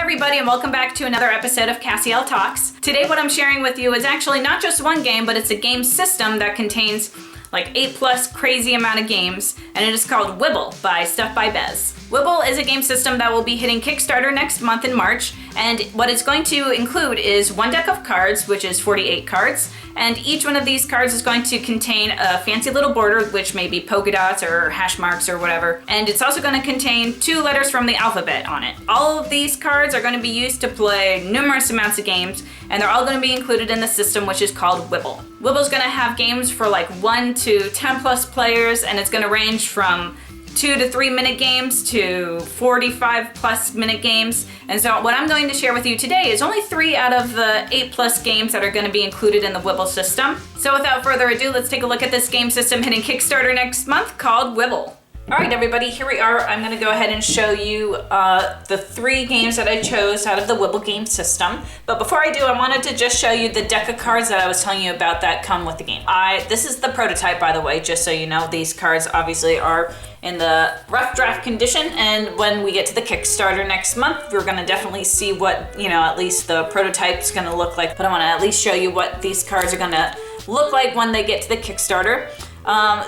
Hey everybody, and welcome back to another episode of Cassie Elle Talks. Today what I'm sharing with you is actually not just one game, but it's a game system that contains like 8+ crazy amount of games, and it is called Wibbell by Stuff by Bez. Wibbell is a game system that will be hitting Kickstarter next month in March, and what it's going to include is one deck of cards, which is 48 cards, and each one of these cards is going to contain a fancy little border, which may be polka dots or hash marks or whatever, and it's also going to contain 2 letters from the alphabet on it. All of these cards are going to be used to play numerous amounts of games, and they're all going to be included in the system, which is called Wibbell. Wibbell's going to have games for like 1 to 10+ players, and it's going to range from 2 to 3 minute games to 45+ minute games. And so what I'm going to share with you today is only 3 out of the 8+ games that are going to be included in the Wibbell system. So without further ado, let's take a look at this game system hitting Kickstarter next month called Wibbell. All right, everybody, here we are. I'm going to go ahead and show you the 3 games that I chose out of the Wibbell game system. But before I do, I wanted to just show you the deck of cards that I was telling you about that come with the game. This is the prototype, by the way, just so you know. These cards obviously are in the rough draft condition, and when we get to the Kickstarter next month, we're going to definitely see what, at least the prototype's going to look like. But I want to at least show you what these cards are going to look like when they get to the Kickstarter.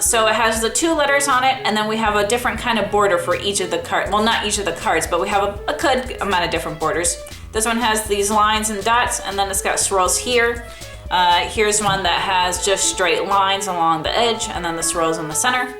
So it has the 2 letters on it, and then we have a different kind of border for each of the cards. Well, not each of the cards, but we have a good amount of different borders. This one has these lines and dots, and then it's got swirls here. Here's one that has just straight lines along the edge, and then the swirls in the center.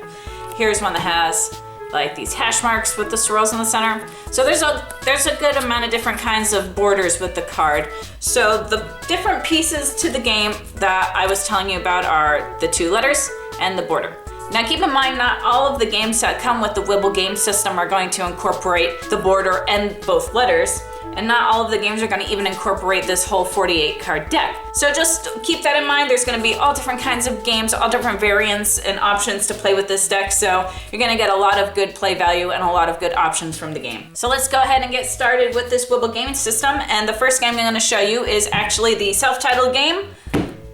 Here's one that has like these hash marks with the swirls in the center. So there's a good amount of different kinds of borders with the card. So the different pieces to the game that I was telling you about are the 2 letters and the border. Now keep in mind, not all of the games that come with the Wibbell game system are going to incorporate the border and both letters, and not all of the games are going to even incorporate this whole 48 card deck. So just keep that in mind. There's going to be all different kinds of games, all different variants and options to play with this deck, so you're going to get a lot of good play value and a lot of good options from the game. So let's go ahead and get started with this Wibbell gaming system, and the first game I'm going to show you is actually the self-titled game,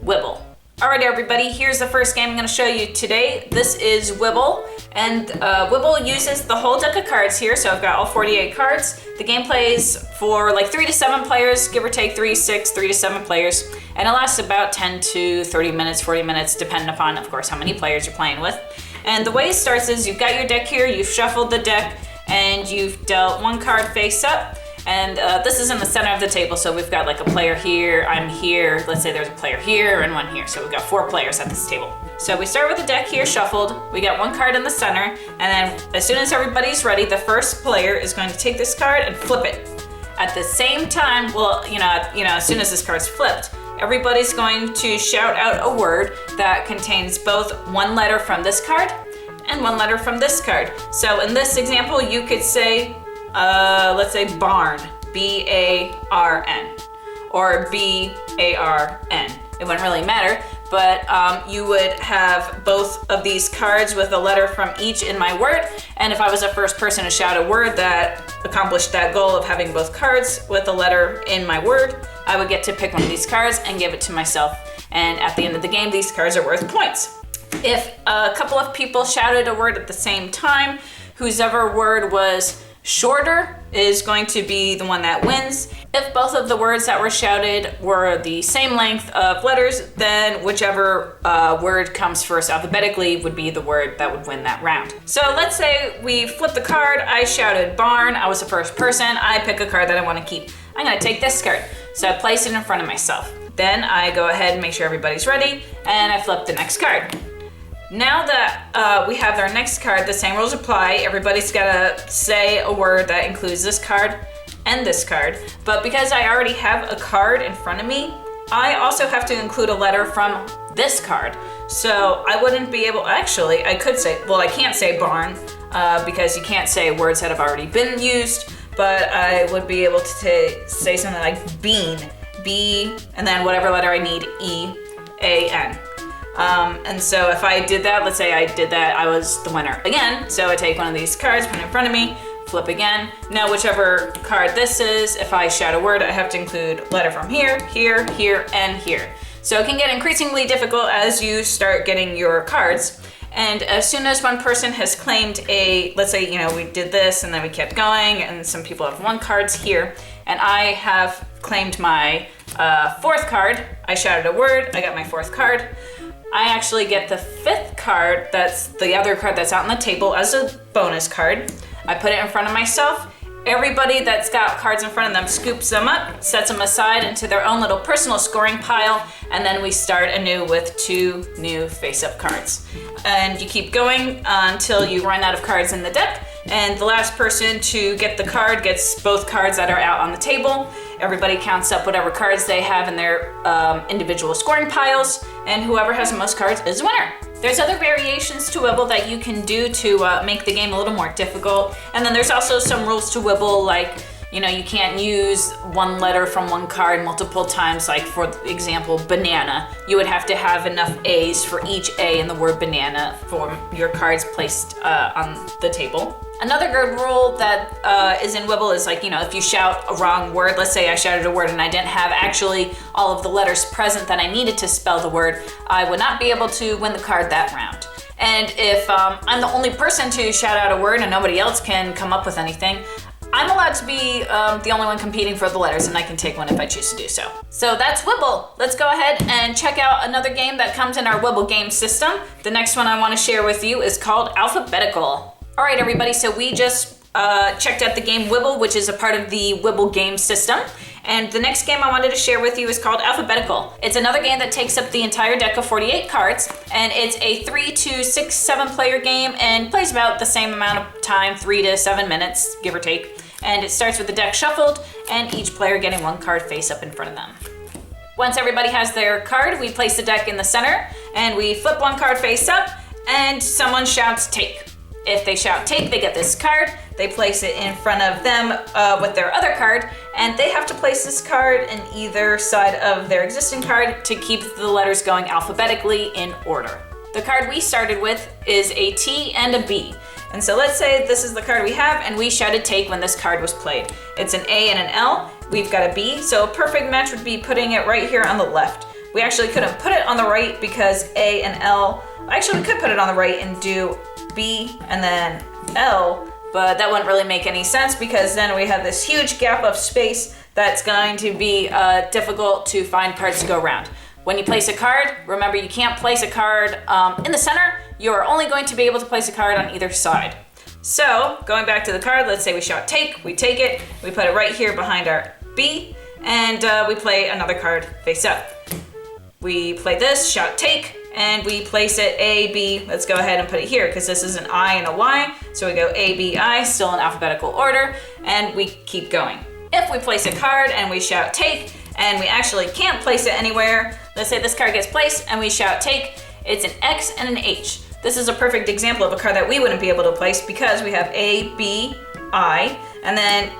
Wibbell. Alright everybody, here's the first game I'm going to show you today. This is Wibbell, and Wibbell uses the whole deck of cards here, so I've got all 48 cards. The game plays for like 3 to 7 players, give or take 3 to 7 players, and it lasts about 10 to 30 minutes, 40 minutes, depending upon, of course, how many players you're playing with. And the way it starts is you've got your deck here, you've shuffled the deck, and you've dealt 1 card face up. And this is in the center of the table, so we've got like a player here, I'm here, let's say there's a player here and 1 here, so we've got 4 players at this table. So we start with the deck here shuffled, we got 1 card in the center, and then as soon as everybody's ready, the first player is going to take this card and flip it. At the same time, well, as soon as this card's flipped, everybody's going to shout out a word that contains both 1 letter from this card and 1 letter from this card. So in this example, you could say, let's say barn, B-A-R-N, or B-A-R-N. It wouldn't really matter, but you would have both of these cards with a letter from each in my word, and if I was the first person to shout a word that accomplished that goal of having both cards with a letter in my word, I would get to pick one of these cards and give it to myself, and at the end of the game, these cards are worth points. If a couple of people shouted a word at the same time, whosever word was shorter is going to be the one that wins. If both of the words that were shouted were the same length of letters, then whichever word comes first alphabetically would be the word that would win that round. So let's say we flip the card, I shouted barn, I was the first person, I pick a card that I want to keep. I'm going to take this card, so I place it in front of myself. Then I go ahead and make sure everybody's ready, and I flip the next card. Now that we have our next card, the same rules apply. Everybody's gotta say a word that includes this card and this card. But because I already have a card in front of me, I also have to include a letter from this card. So I wouldn't be able, actually, I could say, well, I can't say barn because you can't say words that have already been used, but I would be able to say something like bean, B, and then whatever letter I need, E-A-N. And so if I did that, let's say I did that, I was the winner again. So I take one of these cards, put it in front of me, flip again. Now whichever card this is, if I shout a word, I have to include letter from here, here, here, and here. So it can get increasingly difficult as you start getting your cards. And as soon as one person has claimed let's say, we did this and then we kept going and some people have 1 cards here. and I have claimed my fourth card. I shouted a word, I got my fourth card. I actually get the fifth card, that's the other card that's out on the table, as a bonus card. I put it in front of myself. Everybody that's got cards in front of them scoops them up, sets them aside into their own little personal scoring pile, and then we start anew with 2 new face-up cards. And you keep going until you run out of cards in the deck, and the last person to get the card gets both cards that are out on the table. Everybody counts up whatever cards they have in their individual scoring piles, and whoever has the most cards is the winner. There's other variations to Wibbell that you can do to make the game a little more difficult. And then there's also some rules to Wibbell, like, you know, you can't use one letter from one card multiple times. Like, for example, banana. You would have to have enough A's for each A in the word banana for your cards placed on the table. Another good rule that is in Wibbell is, like, you know, if you shout a wrong word, let's say I shouted a word and I didn't have actually all of the letters present that I needed to spell the word, I would not be able to win the card that round. And if I'm the only person to shout out a word and nobody else can come up with anything, I'm allowed to be the only one competing for the letters, and I can take one if I choose to do so. So that's Wibbell. Let's go ahead and check out another game that comes in our Wibbell game system. The next one I want to share with you is called Alphabetical. All right, everybody, so we just checked out the game Wibbell, which is a part of the Wibbell game system. And the next game I wanted to share with you is called Alphabetical. It's another game that takes up the entire deck of 48 cards, and it's a 3 to 6, 7 player game and plays about the same amount of time, 3 to 7 minutes, give or take. And it starts with the deck shuffled and each player getting one card face up in front of them. Once everybody has their card, we place the deck in the center and we flip one card face up and someone shouts take. If they shout take, they get this card. They place it in front of them with their other card, and they have to place this card in either side of their existing card to keep the letters going alphabetically in order. The card we started with is a T and a B. And so let's say this is the card we have and we shouted take when this card was played. It's an A and an L. We've got a B, so a perfect match would be putting it right here on the left. We actually couldn't put it on the right because A and L, actually we could put it on the right and do B and then L, but that wouldn't really make any sense because then we have this huge gap of space that's going to be difficult to find cards to go around. When you place a card, remember you can't place a card in the center. You're only going to be able to place a card on either side. So going back to the card, let's say we shout take, we take it, we put it right here behind our B, and we play another card face up. We play this, shout take, and we place it A, B. Let's go ahead and put it here because this is an I and a Y. So we go A, B, I, still in alphabetical order, and we keep going. If we place a card and we shout take, and we actually can't place it anywhere, let's say this card gets placed and we shout take, it's an X and an H. This is a perfect example of a card that we wouldn't be able to place because we have A, B, I, and then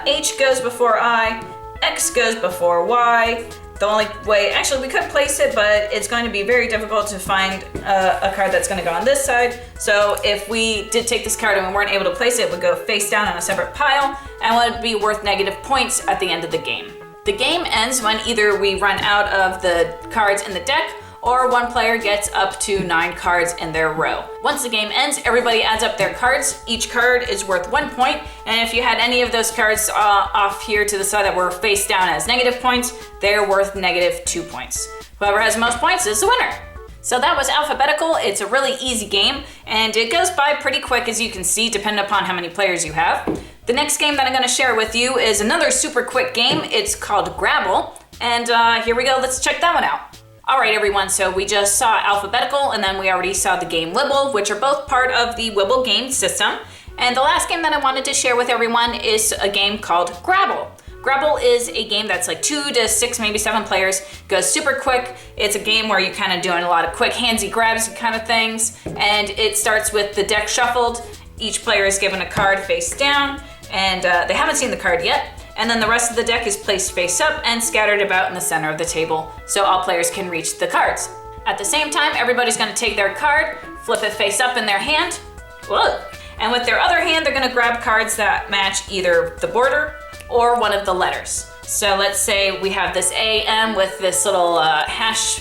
H goes before I, X goes before Y. The only way, actually we could place it, but it's going to be very difficult to find a card that's going to go on this side. So if we did take this card and we weren't able to place it, it would go face down on a separate pile and would be worth negative points at the end of the game. The game ends when either we run out of the cards in the deck or one player gets up to 9 cards in their row. Once the game ends, everybody adds up their cards. Each card is worth 1 point, and if you had any of those cards off here to the side that were face down as negative points, they're worth negative 2 points. Whoever has the most points is the winner. So that was Alphabetical. It's a really easy game, and it goes by pretty quick, as you can see, depending upon how many players you have. The next game that I'm gonna share with you is another super quick game. It's called Grabell, and here we go, let's check that one out. All right, everyone, so we just saw Alphabetical, and then we already saw the game Wibbell, which are both part of the Wibbell game system. And the last game that I wanted to share with everyone is a game called Grabell. Grabell is a game that's like 2 to 6, maybe 7 players, goes super quick. It's a game where you're kind of doing a lot of quick handsy grabs kind of things, and it starts with the deck shuffled. Each player is given a card face down, and they haven't seen the card yet. And then the rest of the deck is placed face up and scattered about in the center of the table so all players can reach the cards. At the same time, everybody's gonna take their card, flip it face up in their hand, whoa, and with their other hand, they're gonna grab cards that match either the border or one of the letters. So let's say we have this AM with this little hash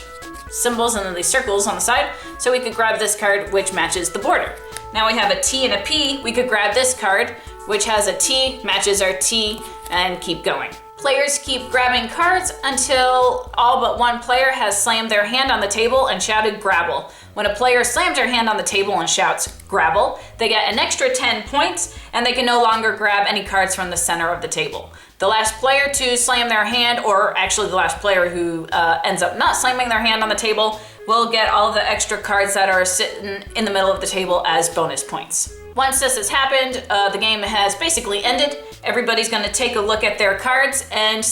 symbols and then these circles on the side, so we could grab this card which matches the border. Now we have a T and a P. We could grab this card, which has a T, matches our T, and keep going. Players keep grabbing cards until all but one player has slammed their hand on the table and shouted Grabell. When a player slams their hand on the table and shouts Grabell, they get an extra 10 points and they can no longer grab any cards from the center of the table. The last player to slam their hand, or actually the last player who ends up not slamming their hand on the table, will get all of the extra cards that are sitting in the middle of the table as bonus points. Once this has happened, the game has basically ended. Everybody's going to take a look at their cards and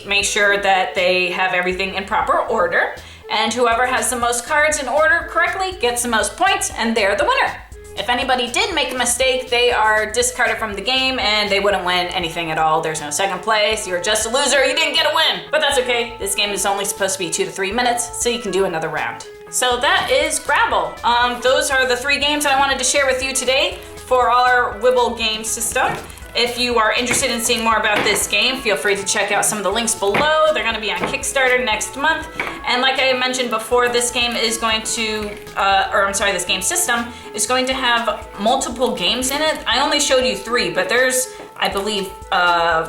make sure that they have everything in proper order. And whoever has the most cards in order correctly gets the most points, and they're the winner. If anybody did make a mistake, they are discarded from the game and they wouldn't win anything at all. There's no second place, you're just a loser, you didn't get a win. But that's okay, this game is only supposed to be 2 to 3 minutes, so you can do another round. So that is Grabell. Those are the 3 games that I wanted to share with you today for our Wibbell game system. If you are interested in seeing more about this game, feel free to check out some of the links below. They're going to be on Kickstarter next month. And like I mentioned before, this game is going to, this game system is going to have multiple games in it. I only showed you 3, but there's, I believe,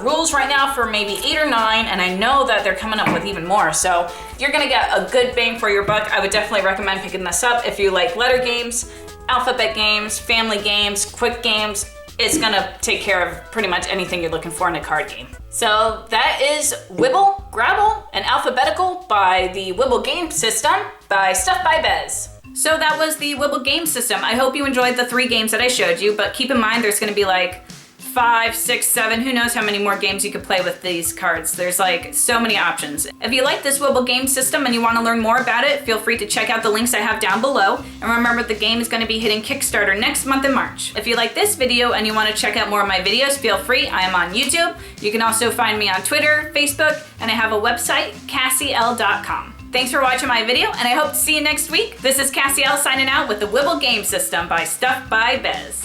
rules right now for maybe 8 or 9, and I know that they're coming up with even more. So you're going to get a good bang for your buck. I would definitely recommend picking this up if you like letter games, alphabet games, family games, quick games. It's gonna take care of pretty much anything you're looking for in a card game. So that is Wibbell, Grabell, and Alphabetical by the Wibbell game system by Stuff by Bez. So that was the Wibbell game system. I hope you enjoyed the 3 games that I showed you, but keep in mind there's gonna be like 5, 6, 7, who knows how many more games you could play with these cards. There's like so many options. If you like this Wibbell game system and you want to learn more about it, feel free to check out the links I have down below. And remember, the game is going to be hitting Kickstarter next month in March. If you like this video and you want to check out more of my videos, feel free. I am on YouTube. You can also find me on Twitter, Facebook, and I have a website, CassieElle.com. Thanks for watching my video, and I hope to see you next week. This is Cassie Elle signing out with the Wibbell game system by Stuff by Bez.